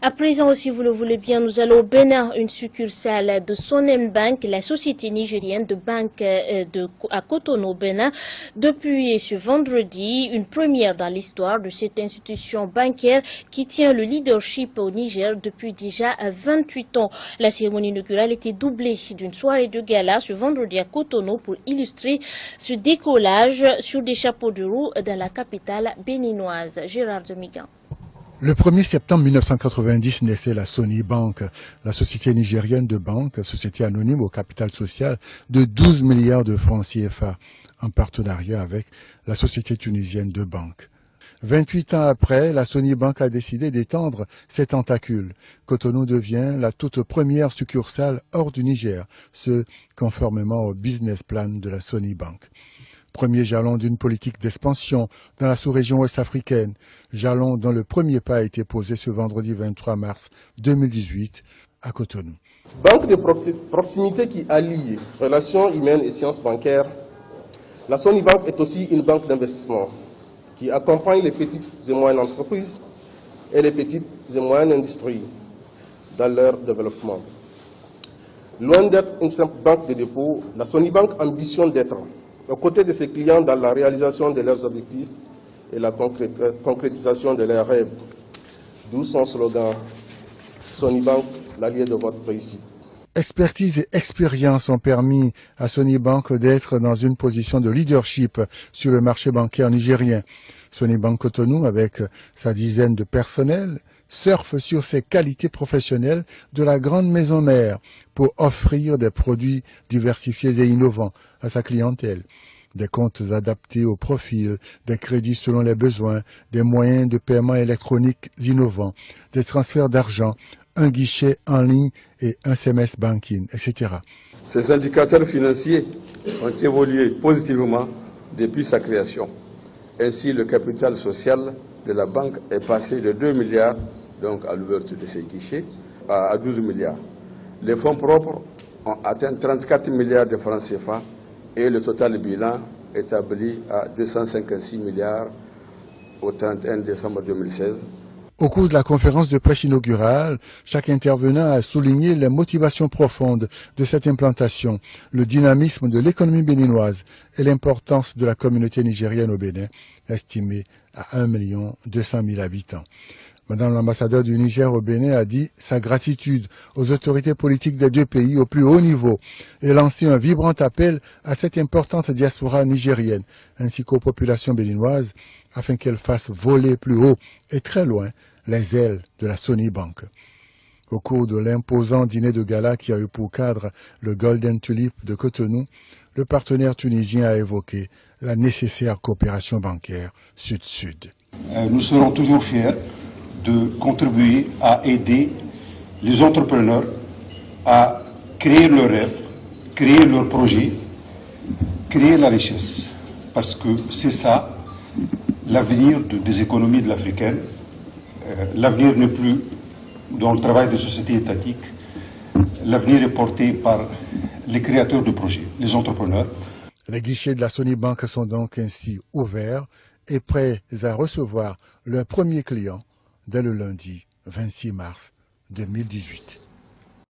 À présent, si vous le voulez bien, nous allons au Bénin, une succursale de Sonem Bank, la société nigérienne de banque à Cotonou, au Bénin. Depuis ce vendredi, une première dans l'histoire de cette institution bancaire qui tient le leadership au Niger depuis déjà 28 ans. La cérémonie inaugurale était doublée d'une soirée de gala ce vendredi à Cotonou pour illustrer ce décollage sur des chapeaux de roue dans la capitale béninoise. Gérard Demigan. Le 1er septembre 1990 naissait la Sony Bank, la société nigérienne de banque, société anonyme au capital social de 12 milliards de francs CFA, en partenariat avec la société tunisienne de banque. 28 ans après, la Sony Bank a décidé d'étendre ses tentacules. Cotonou devient la toute première succursale hors du Niger, ce conformément au business plan de la Sony Bank. Premier jalon d'une politique d'expansion dans la sous-région ouest-africaine, jalon dont le premier pas a été posé ce vendredi 23 mars 2018 à Cotonou. Banque de proximité qui allie relations humaines et sciences bancaires, la Sony Bank est aussi une banque d'investissement qui accompagne les petites et moyennes entreprises et les petites et moyennes industries dans leur développement. Loin d'être une simple banque de dépôt, la Sony Bank ambitionne d'être aux côtés de ses clients dans la réalisation de leurs objectifs et la concrétisation de leurs rêves. D'où son slogan « Sony Bank, l'allié de votre réussite ». Expertise et expérience ont permis à Sony Bank d'être dans une position de leadership sur le marché bancaire nigérien. Sony Bank Cotonou, avec sa dizaine de personnels, surfe sur ses qualités professionnelles de la grande maison mère pour offrir des produits diversifiés et innovants à sa clientèle. Des comptes adaptés au profil, des crédits selon les besoins, des moyens de paiement électroniques innovants, des transferts d'argent, un guichet en ligne et un SMS banking, etc. Ces indicateurs financiers ont évolué positivement depuis sa création. Ainsi, le capital social de la banque est passé de 2 milliards, donc à l'ouverture de ses guichets, à 12 milliards. Les fonds propres ont atteint 34 milliards de francs CFA et le total bilan établi à 256 milliards au 31 décembre 2016. Au cours de la conférence de presse inaugurale, chaque intervenant a souligné les motivations profondes de cette implantation, le dynamisme de l'économie béninoise et l'importance de la communauté nigérienne au Bénin, estimée à 1 200 000 habitants. Madame l'ambassadeur du Niger au Bénin a dit sa gratitude aux autorités politiques des deux pays au plus haut niveau et lancé un vibrant appel à cette importante diaspora nigérienne ainsi qu'aux populations béninoises afin qu'elles fassent voler plus haut et très loin les ailes de la Sony Bank. Au cours de l'imposant dîner de gala qui a eu pour cadre le Golden Tulip de Cotonou, le partenaire tunisien a évoqué la nécessaire coopération bancaire sud-sud. Nous serons toujours fiers de contribuer à aider les entrepreneurs à créer leurs rêves, créer leurs projets, créer la richesse. Parce que c'est ça l'avenir des économies de l'africaine. L'avenir n'est plus dans le travail des sociétés étatiques. L'avenir est porté par les créateurs de projets, les entrepreneurs. Les guichets de la Sony Bank sont donc ainsi ouverts et prêts à recevoir leurs premiers clients dès le lundi 26 mars 2018.